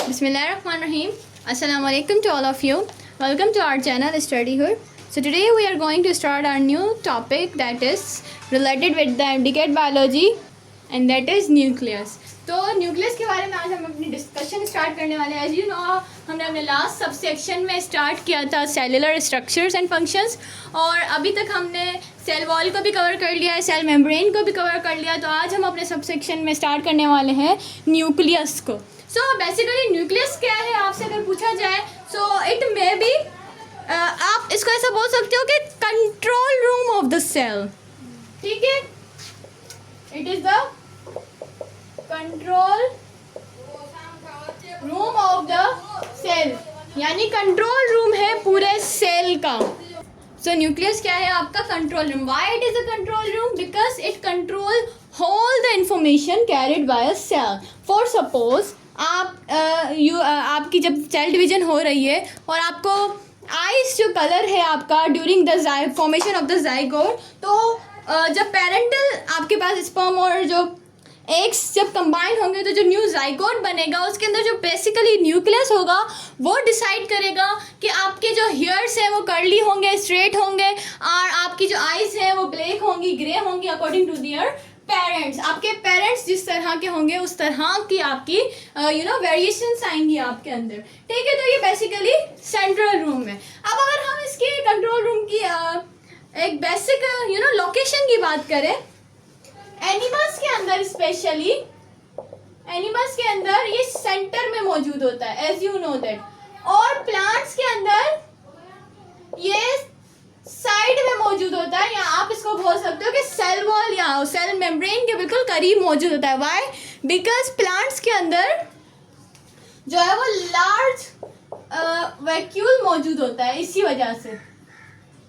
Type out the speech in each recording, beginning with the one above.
Bismillahirrahmanirrahim. Assalamu alaikum to all of you. Welcome to our channel Studyhood. So today we are going to start our new topic that is related with the MDCAT biology and that is nucleus. तो nucleus के बारे में आज हम अपनी discussion start करने वाले हैं. एज यू नो हमने अपने लास्ट सब सेक्शन में स्टार्ट किया था सेलुलर स्ट्रक्चर्स एंड फंक्शंस और अभी तक हमने सेल वॉल को भी कवर कर लिया है, सेल मेम्ब्रेन को भी कवर कर लिया. तो आज हम अपने सब सेक्शन में स्टार्ट करने वाले हैं न्यूक्लियस को. सो बेसिकली न्यूक्लियस क्या है आपसे अगर पूछा जाए सो इट मे बी आप इसको ऐसा बोल सकते हो कि control room of the cell. ठीक है, it is the control room of the cell, यानी कंट्रोल रूम है पूरे सेल का. सो न्यूक्लियस क्या है आपका control room. Why it is a control room? Because it control whole the information carried by a cell. For suppose आपकी जब cell division हो रही है और आपको आइस जो कलर है आपका during the formation of the zygote, तो जब पेरेंटल आपके पास स्पर्म और जो एग्स जब कंबाइन होंगे तो जो न्यू जाइगोट बनेगा उसके अंदर जो बेसिकली न्यूक्लियस होगा वो डिसाइड करेगा कि आपके जो हेयर्स हैं वो कर्ली होंगे, स्ट्रेट होंगे और आपकी जो आइज़ हैं वो ब्लैक होंगी, ग्रे होंगी अकॉर्डिंग टू दियर पेरेंट्स. आपके पेरेंट्स जिस तरह के होंगे उस तरह की आपकी वेरिएशंस आएंगी आपके अंदर. ठीक है, तो ये बेसिकली सेंट्रल रूम है. अब अगर हम इसके कंट्रोल रूम की एक बेसिक लोकेशन की बात करें, एनिमल्स के अंदर स्पेशली एनिमल्स के अंदर ये सेंटर में मौजूद होता है एज यू नो दैट, और प्लांट्स के अंदर ये साइड में मौजूद होता है, या आप इसको बोल सकते हो कि सेल वॉल या सेल मेम्ब्रेन के बिल्कुल करीब मौजूद होता है. व्हाई? बिकॉज प्लांट्स के अंदर जो है वो लार्ज वैक्यूल मौजूद होता है इसी वजह से.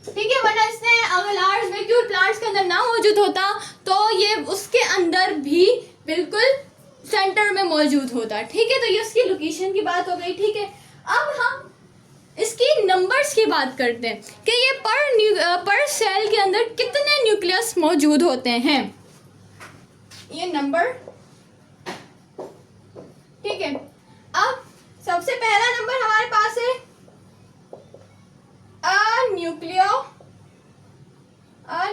ठीक है, वरना इसने अगर लार्ज वैक्यूल प्लांट्स के अंदर ना मौजूद होता तो ये उसके अंदर भी बिल्कुल सेंटर में मौजूद होता. ठीक है, तो ये उसकी लोकेशन की बात हो गई. ठीक है, अब हम इसकी नंबर्स की बात करते हैं कि ये पर सेल के अंदर कितने न्यूक्लियस मौजूद होते हैं. ये नंबर. ठीक है, अब सबसे पहला नंबर हमारे पास है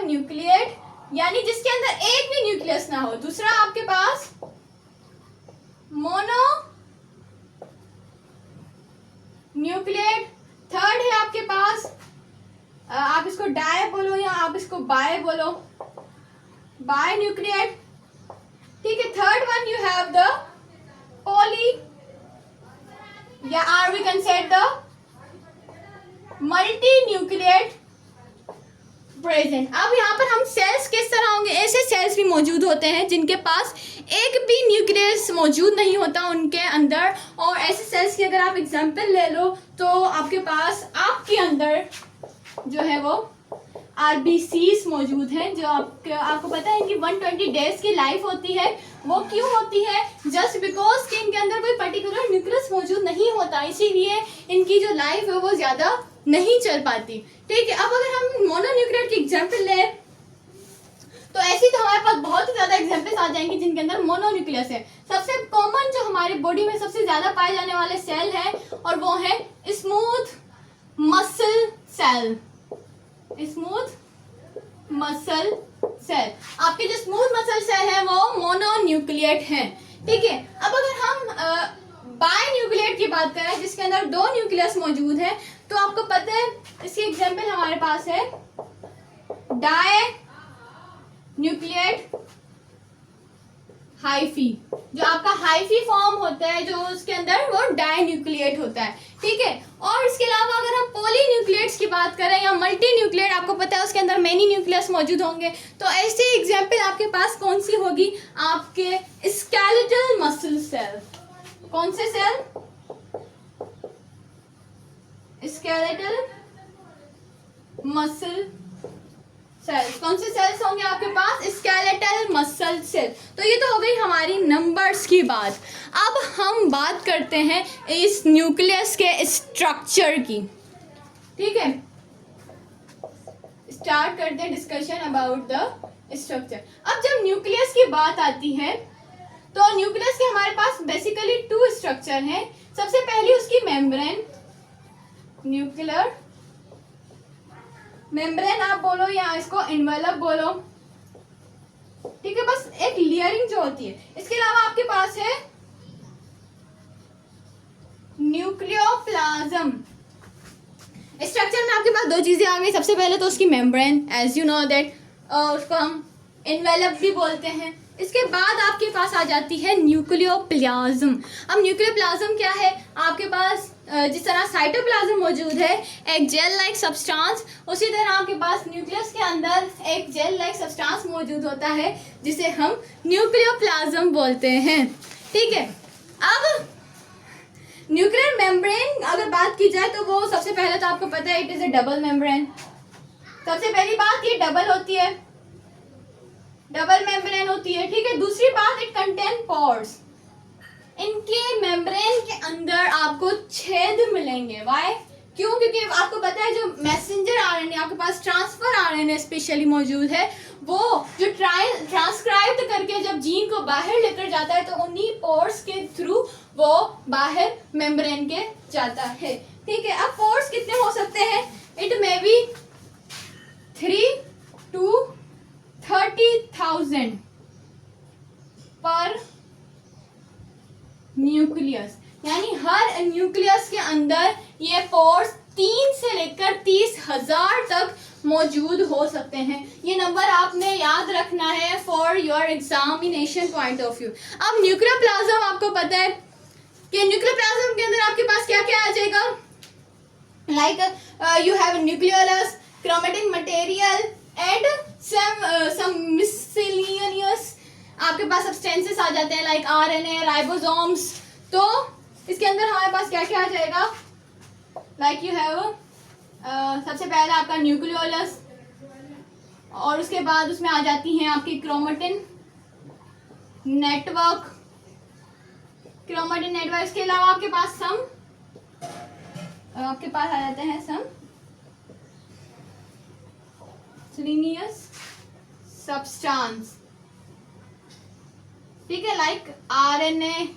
न्यूक्लिएट, यानी जिसके अंदर एक भी न्यूक्लियस ना हो. दूसरा आपके पास मोनो न्यूक्लिएट. थर्ड है आपके पास आप इसको डाई बोलो या आप इसको बाय बोलो, बाय न्यूक्लिएट. ठीक है, third one you have the poly या or we can set the multinucleate present. अब यहाँ पर हम सेल्स किस तरह होंगे, ऐसे सेल्स भी मौजूद होते हैं जिनके पास एक भी न्यूक्लियस मौजूद नहीं होता उनके अंदर. और ऐसे सेल्स की अगर आप एग्जांपल ले लो तो आपके पास आपके अंदर जो है वो आरबीसीज मौजूद हैं, जो आपको पता है इनकी 120 डेज की लाइफ होती है. वो क्यों होती है? जस्ट बिकॉज कि इनके अंदर कोई पर्टिकुलर न्यूक्लियस मौजूद नहीं होता, इसीलिए इनकी जो लाइफ है वो ज़्यादा नहीं चल पाती. ठीक है, अब अगर हम मोनोन्यूक्लिएट की एग्जांपल लें तो ऐसी तो हमारे पास बहुत ही ज़्यादा एग्जांपल्स आ जाएंगे जिनके अंदर मोनोन्यूक्लियस है. सबसे कॉमन जो हमारे बॉडी में सबसे ज़्यादा पाए जाने वाले सेल हैं और वो है smooth muscle cell. Smooth muscle cell, आपके जो स्मूथ मसल सेल है वो मोनोन्यूक्लिएट हैं. ठीक है, अब अगर हम बाय न्यूक्लिएट की बात करें जिसके अंदर दो न्यूक्लियस मौजूद है, तो आपको पता है इसकी एग्जांपल हमारे पास है डाई न्यूक्लिएट हाइफी. जो आपका हाइफी फॉर्म होता है जो उसके अंदर वो डाई न्यूक्लिएट होता है. ठीक है, और इसके अलावा अगर हम पॉली न्यूक्लिएट्स की बात करें या मल्टी न्यूक्लिएट, आपको पता है उसके अंदर मेनी न्यूक्लियस मौजूद होंगे. तो ऐसी एग्जांपल आपके पास कौन सी होगी? आपके स्केलेटल मसल सेल. कौन से सेल? Skeletal muscle cells. कौन से सेल्स होंगे आपके पास? Skeletal muscle cell. तो ये तो हो गई हमारी नंबर्स की बात. अब हम बात करते हैं इस न्यूक्लियस के स्ट्रक्चर की. ठीक है, स्टार्ट करते हैं डिस्कशन अबाउट द स्ट्रक्चर. अब जब न्यूक्लियस की बात आती है तो न्यूक्लियस के हमारे पास बेसिकली टू स्ट्रक्चर हैं. सबसे पहली उसकी मेम्ब्रेन, न्यूक्लियर मेम्ब्रेन आप बोलो या इसको इन्वेलप बोलो, ठीक है। बस एक लेयरिंग जो होती है। इसके अलावा आपके पास है न्यूक्लियोप्लाज्म। स्ट्रक्चर में आपके पास दो चीजें आ गई। सबसे पहले तो उसकी membrane, as you know that उसको हम इन्वेलप भी बोलते हैं। इसके बाद आपके पास आ जाती है न्यूक्लियोप्लाज्म। अब न्यूक्लियोप्लाज्म क्या है? आपके पास जिस तरह साइटोप्लाज्म मौजूद है एक जेल लाइक सब्सटेंस, उसी तरह आपके पास न्यूक्लियस के अंदर एक जेल लाइक सब्सटेंस मौजूद होता है जिसे हम न्यूक्लियोप्लाज्म बोलते हैं, ठीक है। अब न्यूक्लियर मेम्ब्रेन अगर बात की जाए तो वो सबसे पहले तो आपको पता है it is a double membrane. सबसे पहली बात ये डबल होती है, डबल मेम्ब्रेन होती है, ठीक है। दूसरी बात इट कंटेन पोर्स। इनके मेम्ब्रेन के अंदर आपको छेद मिलेंगे। वाई? क्यों? क्योंकि आपको पता है जो मैसेंजर आरएनए आपके पास ट्रांसफर आरएनए स्पेशली मौजूद है, वो जो ट्रांसक्राइब करके जब जीन को बाहर लेकर जाता है तो उन्हीं पोर्स के थ्रू वो बाहर मेम्ब्रेन के जाता है, ठीक है। अब पोर्स कितने हो सकते हैं? इट मे बी 3 to 30,000 पर न्यूक्लियस, यानी हर न्यूक्लियस के अंदर ये पोर्स 3 से लेकर 30,000 तक मौजूद हो सकते हैं। ये नंबर आपने याद रखना है for your examination point of view. अब न्यूक्लियोप्लाज्म आपको पता है कि न्यूक्लियोप्लाज्म के अंदर आपके पास क्या क्या आ जाएगा? Like you have nucleolus, chromatin material and some miscellaneous आपके पास सब्सटेंसेस आ जाते हैं लाइक आरएनए, राइबोसोम्स। तो इसके अंदर हमारे पास क्या क्या आ जाएगा? लाइक यू हैव सबसे पहले आपका न्यूक्लियोलस, और उसके बाद उसमें आ जाती हैं आपकी क्रोमेटिन नेटवर्क, क्रोमेटिन नेटवर्क। इसके अलावा आपके पास आ जाते हैं सम सेलेनियस सब्सटेंस, ठीक है, लाइक आरएनए,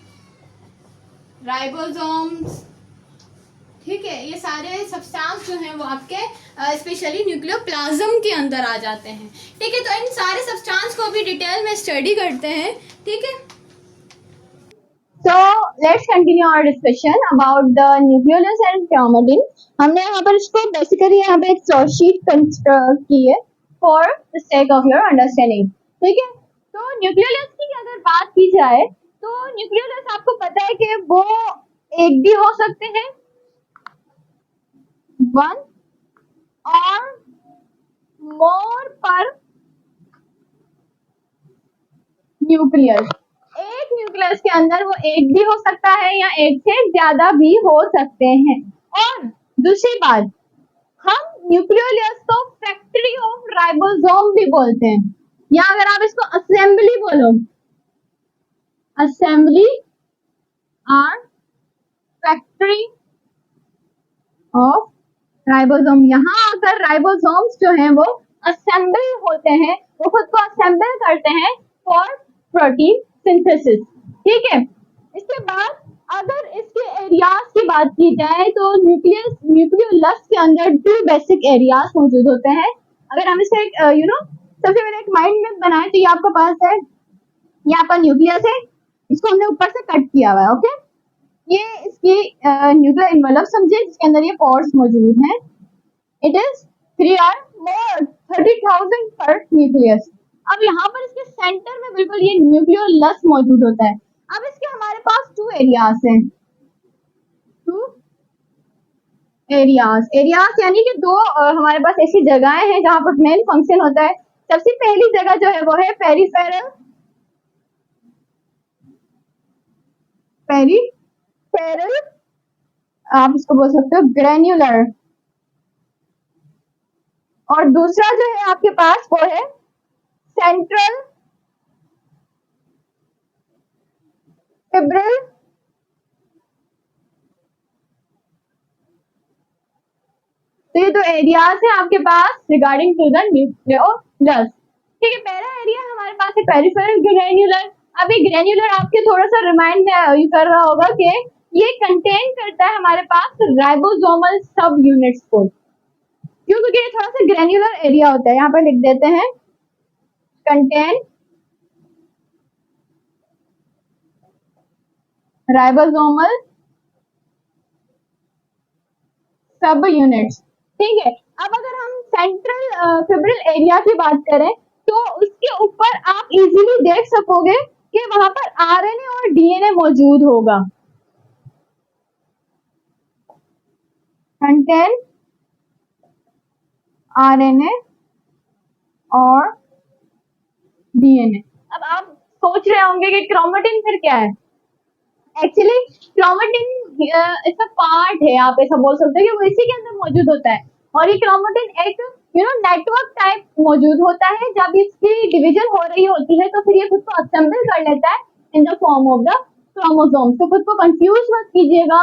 राइबोसोम्स, ठीक है। ये सारे सब्सटेंस जो हैं वो आपके स्पेशली न्यूक्लियोप्लाज्म के अंदर आ जाते हैं, ठीक है। तो इन सारे सब्सटेंस को भी डिटेल में स्टडी करते हैं, ठीक है। So let's continue our discussion about the nucleolus and chromatin. हमने यहाँ पर इसको बेसिकली यहाँ पे एक शीट कंस्ट्रक्ट की है for the sake of your understanding, ठीक है। तो न्यूक्लियोलस की अगर बात की जाए तो न्यूक्लियोलस आपको पता है कि वो एक भी हो सकते हैं, वन और मोर पर न्यूक्लियस। एक न्यूक्लियस के अंदर वो एक भी हो सकता है या एक से ज्यादा भी हो सकते हैं। और दूसरी बात, हम न्यूक्लियोलस को फैक्ट्री ऑफ राइबोसोम भी बोलते हैं, या अगर आप इसको असेंबली बोलो, असेंबली और फैक्ट्री ऑफ राइबोसोम। यहाँ अगर राइबोसोम्स जो हैं वो असेंबल होते हैं, वो खुद को असेंबल करते हैं फॉर प्रोटीन सिंथेसिस, ठीक है। इसके बाद अगर इसके एरियाज की बात की जाए तो न्यूक्लियोलस के अंदर 2 बेसिक एरियाज मौजूद होते हैं। अगर हम इसे सबसे पहले एक माइंड में बनाए तो ये आपके पास है, ये आपका न्यूक्लियस है, इसको हमने ऊपर से कट किया हुआ है, ओके। ये इसकी न्यूक्लियर इन्वेलप समझे जिसके अंदर ये पोर्स मौजूद हैं। इट इज 3 or more 30,000 पर न्यूक्लियस। अब यहाँ पर इसके सेंटर में बिल्कुल ये न्यूक्लियोलस मौजूद होता है। अब इसके हमारे पास 2 एरियाज हैं, 2 एरियाज यानी कि 2 हमारे पास ऐसी जगहें हैं जहां पर मेन फंक्शन होता है। सबसे पहली जगह जो है वो है पेरिफेरल, आप इसको बोल सकते हो ग्रेन्युलर, और दूसरा जो है आपके पास वो है सेंट्रल फिब्रिल। तो ये 2 एरियाज है आपके पास रिगार्डिंग टू द न्यूक्लियोलस, ठीक है। पहला एरिया हमारे पास है पेरिफेरल ग्रेन्युलर। अभी ग्रेन्युलर आपके थोड़ा सा रिमाइंड में कर रहा होगा कि ये कंटेन करता है हमारे पास राइबोसोमल सब यूनिट्स को, क्योंकि ये थोड़ा सा ग्रेन्युलर एरिया होता है। यहाँ पर लिख देते हैं कंटेन राइबोसोमल सब यूनिट्स। ठीक है, अब अगर हम सेंट्रल फिब्रिल एरिया की बात करें तो उसके ऊपर आप इजीली देख सकोगे कि वहां पर आरएनए और डीएनए मौजूद होगा। कंटेन आरएनए और डीएनए। अब आप सोच रहे होंगे कि क्रोमेटिन फिर क्या है। एक्चुअली क्रोमेटिन इसका पार्ट है, आप ऐसा बोल सकते हैं कि वो इसी के अंदर मौजूद होता है। और ये क्रोमेटिन एक नेटवर्क टाइप मौजूद होता है। जब इसकी डिवीजन हो रही होती है तो फिर ये खुद को असेंबल कर लेता है इन the form of the chromosome. तो खुद को कंफ्यूज मत कीजिएगा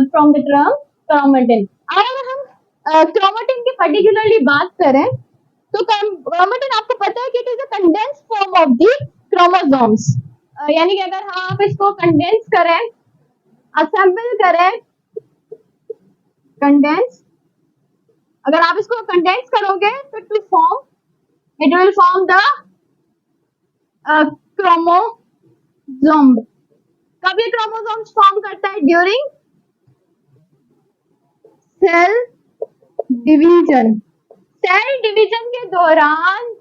फ्रॉम द टर्म क्रोमेटिन। अगर हम क्रोमेटिन की पर्टिकुलरली बात करें तो क्रोमेटिन आपको पता है कि it is a condense form of the chromosomes. यानी कि अगर आप इसको कंडेंस करें, असेंबल करें, कंडेंस, अगर आप इसको कंडेंस करोगे तो it will form the chromosome. कब ये क्रोमोसोम फॉर्म करता है? During cell division. Cell division के दौरान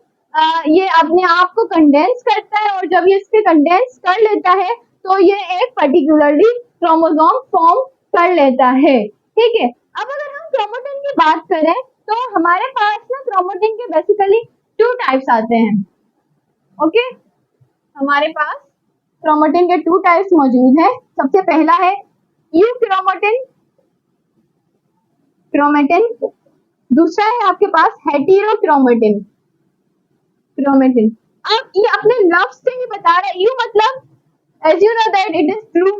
ये अपने आप को कंडेंस करता है, और जब ये इसके कंडेंस कर लेता है तो ये एक पर्टिकुलरली क्रोमोसोम फॉर्म कर लेता है। ठीक है, अब अगर हम क्रोमेटिन की बात करें तो हमारे पास ना क्रोमेटिन के बेसिकली 2 टाइप्स आते हैं। ओके, हमारे पास क्रोमेटिन के 2 टाइप्स मौजूद हैं। सबसे पहला है यूक्रोमेटिन क्रोमेटिन, दूसरा है आपके पास हेटेरोक्रोमेटिन क्रोमेटिन। अब ये अपने लफ्ज से ही बता रहा है, यू मतलब as you know that it is true,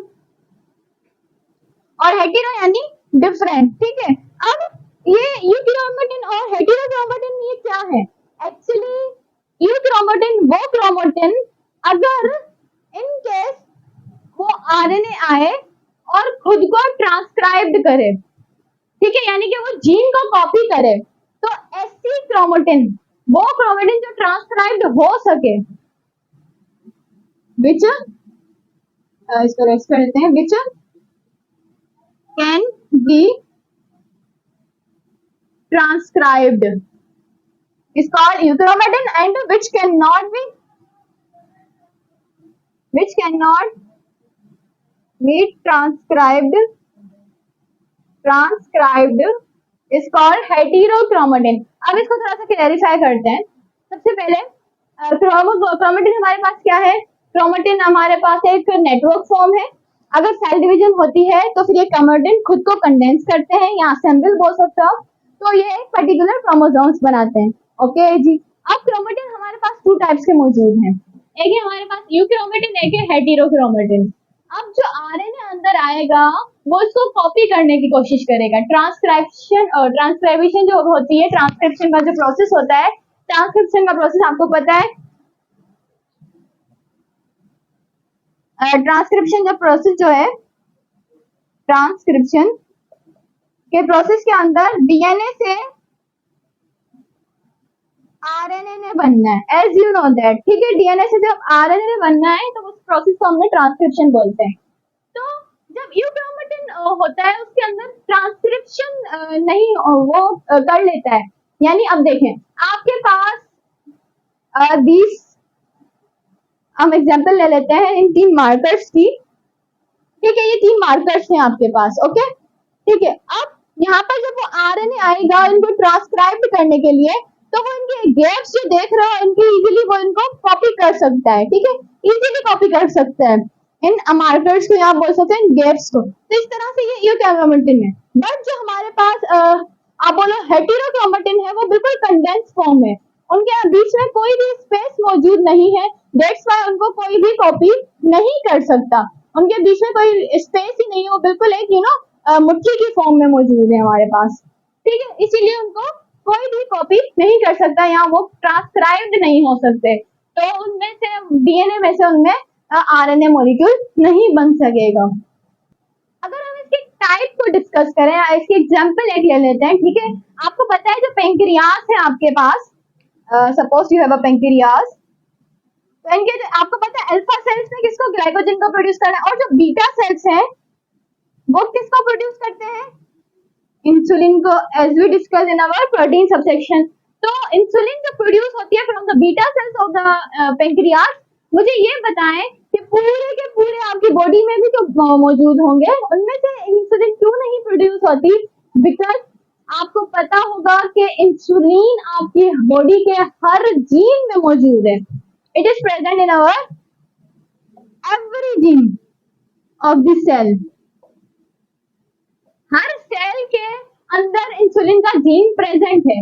और हेटेरो यानी डिफरेंट। ठीक है, अब ये यूक्रोमेटिन और हेटेरोक्रोमेटिन ये क्या है? एक्चुअली यूक्रोमेटिन वो क्रोमेटिन अगर इन केस वो आरएनए आए और खुद को ट्रांसक्राइब्ड करे, ठीक है, यानी कि वो जीन को कॉपी करे, तो ऐसी क्रोमेटिन, वो क्रोमेटिन जो ट्रांसक्राइब्ड हो सके, विच इसको रेस्ट कर देते हैं, which can be transcribed is called euchromatin, and which cannot be transcribed is called heterochromatin। अब इसको थोड़ा सा क्लैरिफाई करते हैं। सबसे पहले क्रोमेटिन हमारे पास क्या है? क्रोमेटिन हमारे पास एक नेटवर्क फॉर्म है। अगर सेल डिवीजन होती है तो फिर ये क्रोमेटिन खुद को कंडेंस करते हैं या असेंबल बोल सकते हो, तो ये एक पर्टिकुलर क्रोमोसोम्स बनाते हैं। ओके जी, अब क्रोमेटिन हमारे पास 2 टाइप्स के मौजूद हैं। एक है हमारे पास यूक्रोमेटिन, एक है हेटेरोक्रोमेटिन। अब जो आरएनए अंदर आएगा वो इसको कॉपी करने की कोशिश करेगा। ट्रांसक्रिप्शन जो होती है, ट्रांसक्रिप्शन का जो प्रोसेस होता है, ट्रांसक्रिप्शन का प्रोसेस आपको पता है। ट्रांसक्रिप्शन जो प्रोसेस जो है, ट्रांसक्रिप्शन के प्रोसेस के अंदर डीएनए से आरएनए ने बनना है, एज यू नो दैट। ठीक है, डीएनए से जब आरएनए ने बनना है तो उस प्रोसेस को हमने ट्रांसक्रिप्शन बोलते हैं। तो जब यूक्रोमेटिन होता है उसके अंदर ट्रांसक्रिप्शन नहीं वो कर लेता है। यानी अब देखें, आपके पास हम एग्जांपल ले लेते हैं इन 3 मार्कर्स की। ठीक है, ये 3 मार्कर्स हैं आपके पास। ओके, ठीक है, अब यहाँ पर जब वो आरएनए आएगा इनको ट्रांसक्राइब करने के लिए, तो वो इनके गैप्स जो देख रहे हो इनकी इजीली वो इनको कॉपी कर सकता है। ठीक है, इजीली कॉपी कर सकता है इन मार्कर्स को, आप बोल सकते हैं इन गैप्स को। तो इस तरह से ये यूक्रोमेटिन है। बट जो हमारे पास आप बोलो हेटेरोक्रोमेटिन है, वो बिल्कुल कंडेंस फॉर्म है। उनके बीच में कोई भी स्पेस मौजूद नहीं है, दैट्स व्हाई उनको कोई भी कॉपी नहीं कर सकता। उनके बीच में कोई स्पेस ही नहीं है, वो बिल्कुल एक मुट्ठी की फॉर्म में मौजूद है हमारे पास। ठीक है, इसीलिए उनको कोई भी कॉपी नहीं कर सकता, यहाँ वो ट्रांसक्राइब्ड नहीं हो सकते। तो उनमें से डीएनए में से उनमें आरएनए मॉलिक्यूल नहीं बन सकेगा। अगर टाइप को डिस्कस करें, इसके एग्जांपल एक ले लेते हैं, ठीक है। आपको पता है जो पेंक्रियास है आपके पास, suppose you have a pancreas, तो इनके आपको पता है अल्फा सेल्स में किसको, ग्लाइकोजन को प्रोड्यूस करना है, और जो बीटा सेल्स हैं वो किसको प्रोड्यूस करते हैं, इंसुलिन को, as we discuss in our protein subsection. तो इंसुलिन जो प्रोड्यूस होती है from the beta cells of the pancreas, मुझे ये बताएं कि पूरे के पूरे आपकी बॉडी में भी जो मौजूद होंगे उनमें से इंसुलिन क्यों नहीं प्रोड्यूस होती, बिकॉज आपको पता होगा कि इंसुलिन आपकी बॉडी के हर जीन में मौजूद है, it is present in our every gene of the cell. हर सेल के अंदर इंसुलिन का जीन प्रेजेंट है।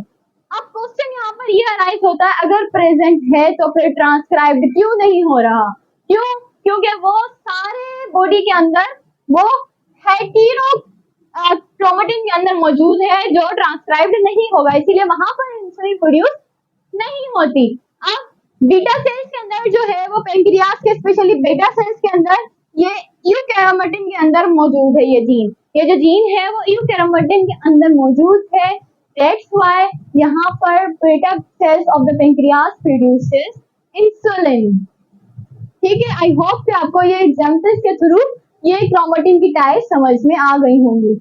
अब क्वेश्चन यहाँ पर ये अराइज होता है, अगर प्रेजेंट है तो फिर ट्रांसक्राइब्ड क्यों नहीं हो रहा, क्यों, क्योंकि वो सारे बॉडी के अंदर वो हेटेरो क्रोमेटिन के अंदर मौजूद है जो ट्रांसक्राइब्ड नहीं होगा, इसीलिए वहां पर इंसुलिन प्रोड्यूस नहीं होती। अब बीटा सेल्स के अंदर जो है वो पेंक्रियास के स्पेशली बीटा सेल्स के अंदर ये यूकैरोमेटिन के अंदर मौजूद है, ये जो जीन है वो यूकैरोमेटिन के अंदर मौजूद है। दैट्स व्हाई यहाँ पर beta cells of the pancreas produces insulin. ठीक है, आई होप कि आपको ये एग्जांपल्स के थ्रू ये क्रोमेटिन की टाइप समझ में आ गई होंगी।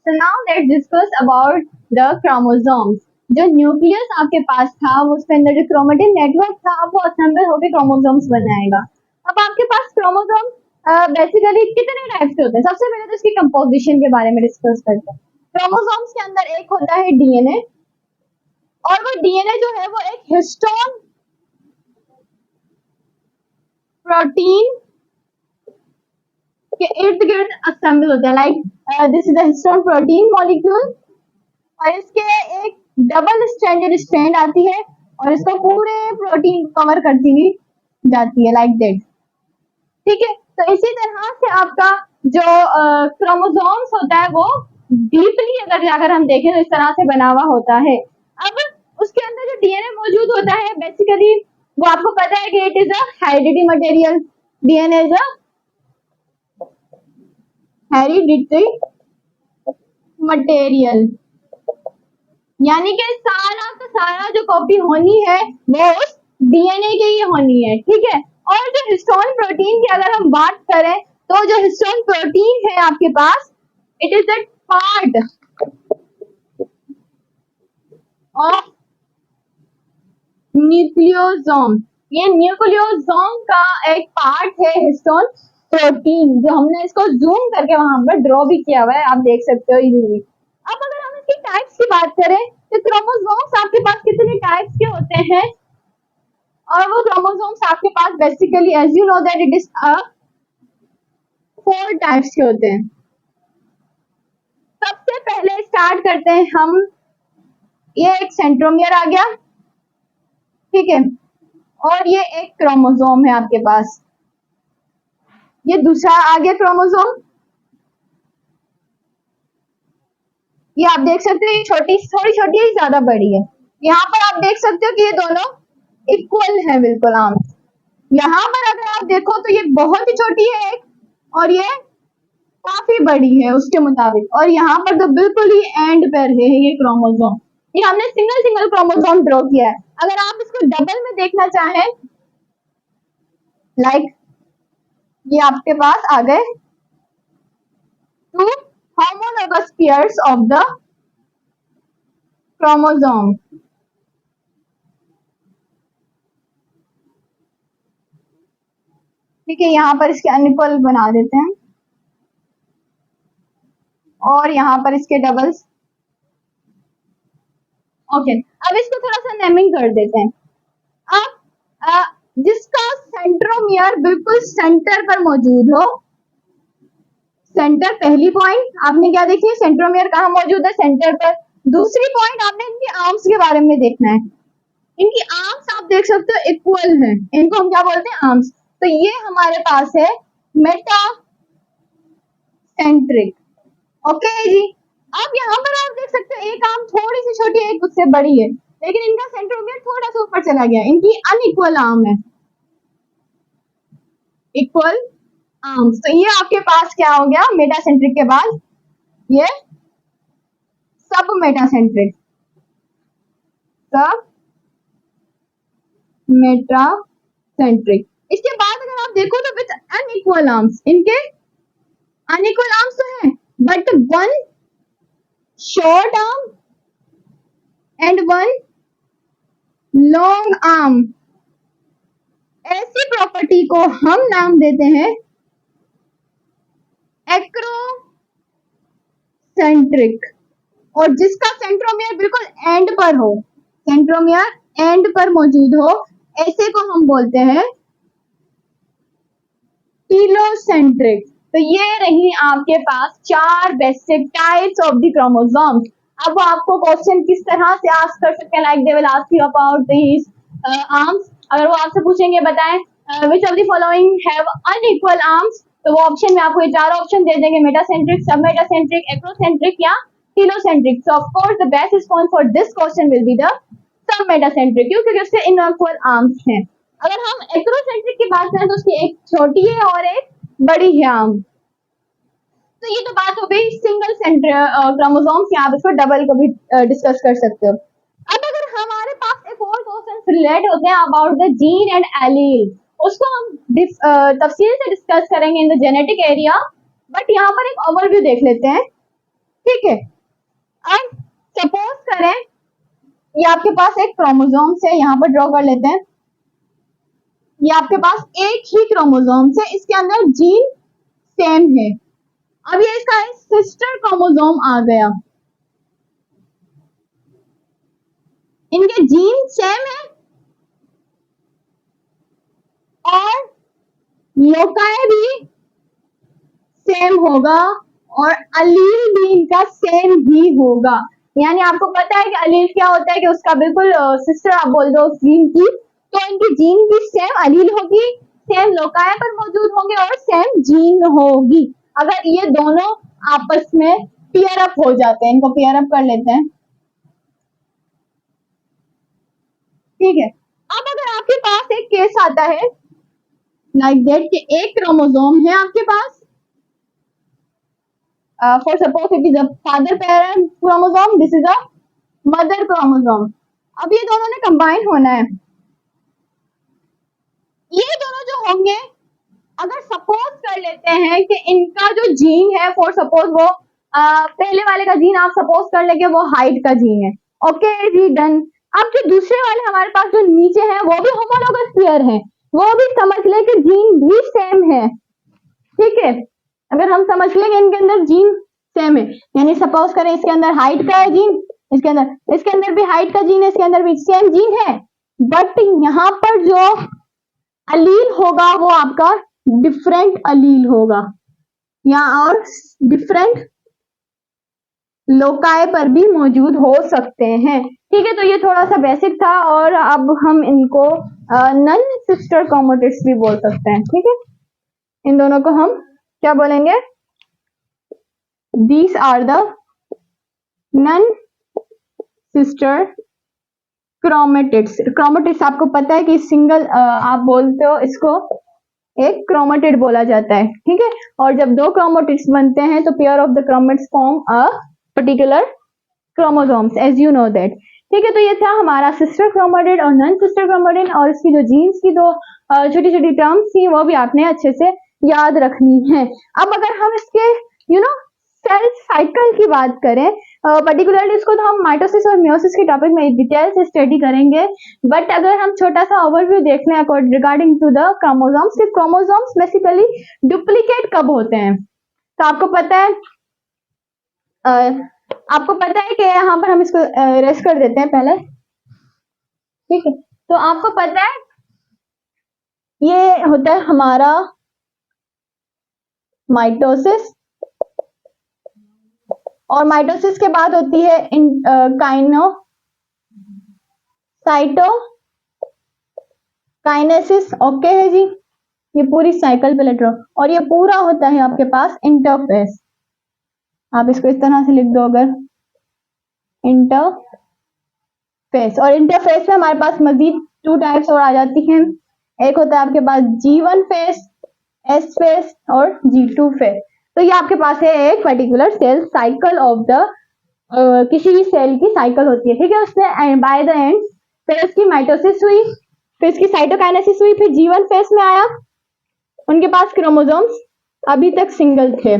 So now let's discuss about the chromosomes। जो न्यूक्लियस आपके पास था वो उसके अंदर जो क्रोमेटिन नेटवर्क था वो असेंबल होकर क्रोमोसोम्स बनाएगा। अब आपके पास क्रोमोसोम बेसिकली कितने टाइप्स के होते हैं, सबसे पहले तो इसकी कंपोजिशन के बारे में डिस्कस करते हैं। क्रोमोसोम्स के अंदर एक होता है डीएनए, और वो डीएनए जो है वो एक हिस्टोन प्रोटीन के इर्द गिर्द असेंबल होता है, like this is the histone protein molecule, और इसके एक डबल स्ट्रैंडेड स्ट्रैंड आती है और इसको पूरे प्रोटीन कवर करती हुई जाती है, लाइक दैट। ठीक है, तो इसी तरह से आपका जो क्रोमोसोम्स होता है वो डीपली अगर जाकर हम देखें तो इस तरह से बना हुआ होता है। अब उसके अंदर जो डीएनए मौजूद होता है बेसिकली वो आपको पता है कि it is a hereditary material, DNA is a hereditary material, यानी कि सारा का सारा जो कॉपी होनी है वो उस डीएनए की ही होनी है। ठीक है, और जो हिस्टोन प्रोटीन की अगर हम बात करें तो जो हिस्टोन प्रोटीन है आपके पास, it is the part of nucleosome, ये न्यूक्लियोसोम का एक पार्ट है हिस्टोन प्रोटीन, जो हमने इसको जूम करके वहां पर ड्रॉ भी किया हुआ है, आप देख सकते हो इजीली। अब अगर हम इसकी टाइप्स की बात करें तो क्रोमोसोम्स आपके पास कितने टाइप्स के होते हैं, और वो क्रोमोसोम्स आपके पास basically as you know that it is 4 types के होते हैं। सबसे पहले स्टार्ट करते हैं हम, ये एक सेंट्रोमियर आ गया, ठीक है, और ये एक क्रोमोसोम है आपके पास, ये दूसरा आ गया क्रोमोसोम, ये आप देख सकते हो ये छोटी, थोड़ी छोटी है, ज्यादा बड़ी है। यहाँ पर आप देख सकते हो कि ये दोनों इक्वल है बिल्कुल आर्म्स। यहाँ पर अगर आप देखो तो ये बहुत ही छोटी है एक, और ये काफी बड़ी है उसके मुताबिक, और यहाँ पर तो बिल्कुल ही एंड पर है ये क्रोमोसोम। ये हमने सिंगल सिंगल क्रोमोसोम ड्रॉ किया है। अगर आप इसको डबल में देखना चाहें, लाइक ये आपके पास आ गए 2 homologous pairs of the chromosome। ठीक है, यहाँ पर इसके अनइक्वल बना देते हैं और यहाँ पर इसके डबल्स। ओके, अब इसको थोड़ा सा नेमिंग कर देते हैं। अब जिसका सेंट्रोमियर बिल्कुल सेंटर पर मौजूद हो, सेंटर पहली पॉइंट आपने क्या देखी, सेंट्रोमियर कहाँ मौजूद है, सेंटर पर। दूसरी पॉइंट आपने इनकी आर्म्स के बारे में देखना है, इनकी आर्म्स आप देख सकते हो इक्वल है, इनको हम क्या बोलते हैं, आर्म्स। तो ये हमारे पास है मेटासेंट्रिक। ओके जी, अब यहाँ पर आप देख सकते हो एक आर्म थोड़ी सी छोटी है, एक उससे बड़ी है, लेकिन इनका सेंट्रोमियर थोड़ा सा ऊपर चला गया, इनकी अनइक्वल आर्म है, इक्वल आर्म्स। तो ये आपके पास क्या हो गया, मेटासेंट्रिक के बाद ये सब मेटासेंट्रिक, सब मेटासेंट्रिक। इसके बाद अगर आप देखो तो विथ अनइक्वल आर्म्स, इनके अनइक्वल आर्म्स तो है but one short arm and one long arm, ऐसी प्रॉपर्टी को हम नाम देते हैं एक्रोसेंट्रिक। और जिसका सेंट्रोमियर बिल्कुल एंड पर हो, सेंट्रोमियर एंड पर मौजूद हो, ऐसे को हम बोलते हैं टीलोसेंट्रिक। तो ये रही आपके पास 4 basic types of the chromosomes. अब आपको क्वेश्चन किस तरह से आस्क कर सकते हैं, like they will ask you about these arms. अगर वो आपसे पूछेंगे बताएं which of the following have unequal arms, तो वो ऑप्शन में आपको ये 4 ऑप्शन दे देंगे, मेटासेंट्रिक, सब मेटासेंट्रिक, एक्रोसेंट्रिक या telocentric. So of course the best response for this question will be the sub metacentric, क्योंकि उसके इनइक्वल आर्म्स हैं। अगर हम एक्रोसेंट्रिक की बात करें तो उसकी एक छोटी है और एक बड़ी है आर्म। तो ये तो बात हो गई सिंगल सेंटर क्रोमोसोम्स, आप इसको डबल को भी डिस्कस कर सकते हो। अब अगर हमारे पास एक और क्वेश्चन रिलेट होते हैं about the gene and allele, उसको हम तफसील से डिस्कस करेंगे in the genetic area, but यहाँ पर एक ओवरव्यू देख लेते हैं, ठीक है। अब सपोज करें ये आपके पास एक क्रोमोसोम्स है, यहाँ पर ड्रॉ कर लेते हैं। ये आपके पास एक ही क्रोमोसोम है, इसके अंदर जीन सेम है। अब ये इसका सिस्टर क्रोमोसोम आ गया, इनके जीन सेम है और लोकाय भी सेम होगा और अलील भी इनका सेम ही होगा। यानी आपको पता है कि अलील क्या होता है, कि उसका बिल्कुल सिस्टर आप बोल दो जीन की, तो इनकी जीन की सेम अलील होगी, सेम लोकाय पर मौजूद होंगे और सेम जीन होगी। अगर ये दोनों आपस में पेयर अप हो जाते हैं, इनको पेयर अप कर लेते हैं, ठीक है। अब अगर आपके पास एक केस आता है लाइक दैट कि एक क्रोमोसोम है आपके पास, for suppose it is a father parent chromosome, this is a mother chromosome। अब ये दोनों ने कंबाइन होना है, ये दोनों जो होंगे, अगर सपोज कर लेते हैं कि इनका जो जीन है, फॉर सपोज वो पहले वाले का जीन आप सपोज कर लेंगे वो हाइट का जीन है, ओके जी डन। अब जो दूसरे वाले हमारे पास जो नीचे है वो भी होमोलोगस पेयर है, वो भी समझ ले कि जीन भी सेम है, ठीक है। अगर हम समझ लेंगे इनके अंदर जीन सेम है, यानी सपोज करें इसके अंदर हाइट का है जीन, इसके अंदर भी हाइट का जीन है, इसके अंदर भी सेम जीन है, बट यहाँ पर जो अलील होगा वो आपका डिफरेंट अलील होगा, या और डिफरेंट लोकाय पर भी मौजूद हो सकते हैं, ठीक है। तो ये थोड़ा सा बेसिक था, और अब हम इनको नन सिस्टर क्रोमैटिड्स भी बोल सकते हैं, ठीक है। इन दोनों को हम क्या बोलेंगे, these are the non sister chromatids. Chromatids आपको पता है कि सिंगल आप बोलते हो इसको एक क्रोमैटिड बोला जाता है, ठीक है। और जब दो क्रोमैटिड्स बनते हैं तो pair of the chromatids form a particular chromosomes, as you know that, ठीक है। तो ये था हमारा सिस्टर क्रोमैटिड और नॉन सिस्टर क्रोमैटिड, और इसकी जो जीन्स की दो छोटी छोटी टर्म्स थी वो भी आपने अच्छे से याद रखनी है। अब अगर हम इसके सेल साइकिल की बात करें, पर्टिकुलरली इसको तो हम माइटोसिस और मियोसिस के टॉपिक में डिटेल से स्टडी करेंगे, बट अगर हम छोटा सा ओवरव्यू देख लें रिगार्डिंग टू द क्रोमोसोम्स, कि क्रोमोसोम्स बेसिकली डुप्लीकेट कब होते हैं, तो आपको पता है कि यहाँ पर हम इसको रेस्ट कर देते हैं पहले, ठीक है। तो आपको पता है ये होता है हमारा माइटोसिस, और माइटोसिस के बाद होती है काइनेसिस, ओके है जी। ये पूरी साइकिल पे लेटर, और ये पूरा होता है आपके पास इंटरफेस। आप इसको इस तरह से लिख दो अगर, इंटरफेस। और इंटरफेस में हमारे पास मजीद 2 टाइप्स और आ जाती हैं, एक होता है आपके पास G1 फेस, S फेस और G2 फेस। तो ये आपके पास है एक particular cell cycle of the किसी भी सेल की साइकिल होती है, ठीक है। उसने बाय द एंड फिर उसकी माइटोसिस हुई, फिर उसकी साइटोकाइनेसिस हुई, फिर G1 फेस में आया, उनके पास क्रोमोसोम्स अभी तक सिंगल थे,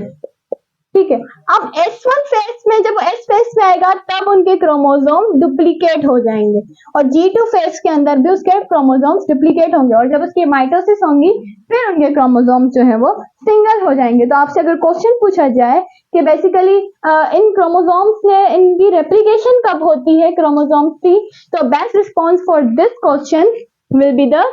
ठीक है। अब S1 फेस में, जब S फेस में आएगा तब उनके क्रोमोसोम डुप्लीकेट हो जाएंगे और G2 फेस के अंदर भी उसके क्रोमोसोम्स डुप्लीकेट होंगे और जब उसकी माइटोसिस होंगी फिर उनके क्रोमोसोम जो है वो सिंगल हो जाएंगे। तो आपसे अगर क्वेश्चन पूछा जाए कि बेसिकली इन क्रोमोसोम्स ने इनकी रेप्लिकेशन कब होती है क्रोमोसोम्स की, तो best response for this question will be the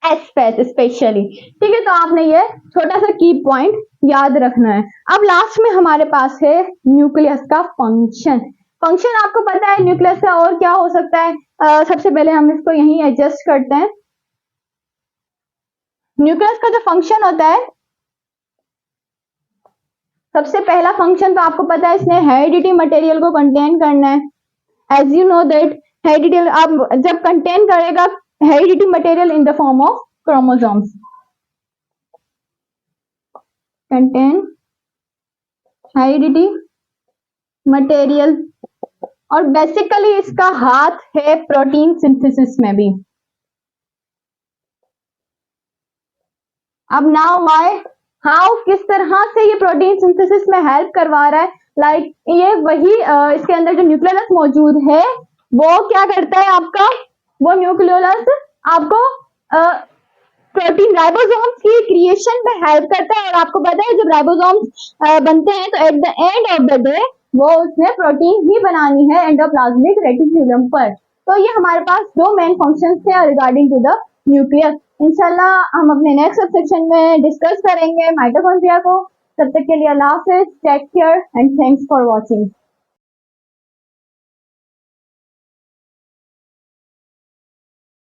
S phase specially, ठीक है। तो आपने ये छोटा सा की पॉइंट याद रखना है। अब लास्ट में हमारे पास है न्यूक्लियस का फंक्शन। फंक्शन आपको पता है न्यूक्लियस का और क्या हो सकता है। सबसे पहले हम इसको यहीं एडजस्ट करते हैं। न्यूक्लियस का जो फंक्शन होता है, सबसे पहला फंक्शन तो आपको पता है, इसने हेरिडिटी मटेरियल को कंटेन करना है। As you know that heredity अब जब कंटेन करेगा heredity material in the form of chromosomes, contain heredity material, और बेसिकली इसका हाथ है प्रोटीन सिंथेसिस में भी। अब नाउ वाई हाउ, किस तरह से ये प्रोटीन सिंथेसिस में हेल्प करवा रहा है, लाइक ये वही इसके अंदर जो न्यूक्लियस मौजूद है वो क्या करता है आपका, वो न्यूक्लियोलस आपको प्रोटीन राइबोसोम्स की क्रिएशन में हेल्प करता है। और आपको पता है जब राइबोसोम्स बनते हैं तो at the end of the day वो उसने प्रोटीन ही बनानी है एंडोप्लाज्मिक रेटिकुलम पर। तो ये हमारे पास दो मेन फंक्शंस थे रिगार्डिंग टू द न्यूक्लियस। इंशाल्लाह हम अपने नेक्स्ट सब सेक्शन में डिस्कस करेंगे माइटोकॉन्ड्रिया को। तब तक के लिए अल्लाह हाफिज, take care and thanks for watching.